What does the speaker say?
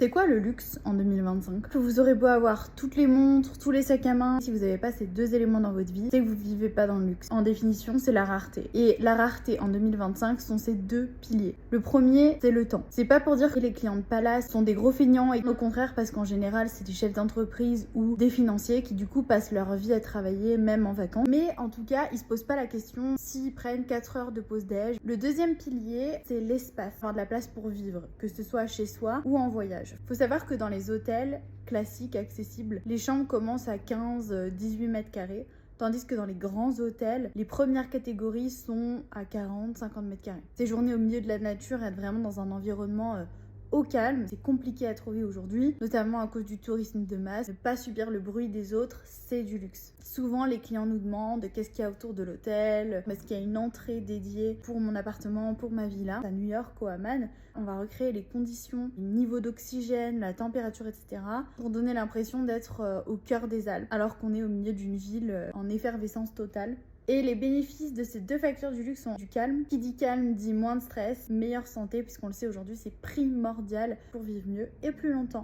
C'est quoi le luxe en 2025? Vous aurez beau avoir toutes les montres, tous les sacs à main, si vous n'avez pas ces deux éléments dans votre vie, c'est que vous vivez pas dans le luxe. En définition, c'est la rareté. Et la rareté en 2025 sont ces deux piliers. Le premier, c'est le temps. C'est pas pour dire que les clients de Palace sont des gros feignants, et au contraire, parce qu'en général, c'est des chefs d'entreprise ou des financiers qui du coup passent leur vie à travailler même en vacances. Mais en tout cas, ils se posent pas la question s'ils prennent 4 heures de pause déj. Le deuxième pilier, c'est l'espace, avoir de la place pour vivre, que ce soit chez soi ou en voyage. Faut savoir que dans les hôtels classiques, accessibles, les chambres commencent à 15-18 mètres carrés, tandis que dans les grands hôtels, les premières catégories sont à 40-50 mètres carrés. Séjourner au milieu de la nature, être vraiment dans un environnement au calme, c'est compliqué à trouver aujourd'hui, notamment à cause du tourisme de masse. Ne pas subir le bruit des autres, c'est du luxe. Souvent, les clients nous demandent qu'est-ce qu'il y a autour de l'hôtel, est-ce qu'il y a une entrée dédiée pour mon appartement, pour ma villa. À New York, au Hammam, on va recréer les conditions, le niveau d'oxygène, la température, etc. pour donner l'impression d'être au cœur des Alpes, alors qu'on est au milieu d'une ville en effervescence totale. Et les bénéfices de ces deux facteurs du luxe sont du calme. Qui dit calme dit moins de stress, meilleure santé, puisqu'on le sait aujourd'hui, c'est primordial pour vivre mieux et plus longtemps.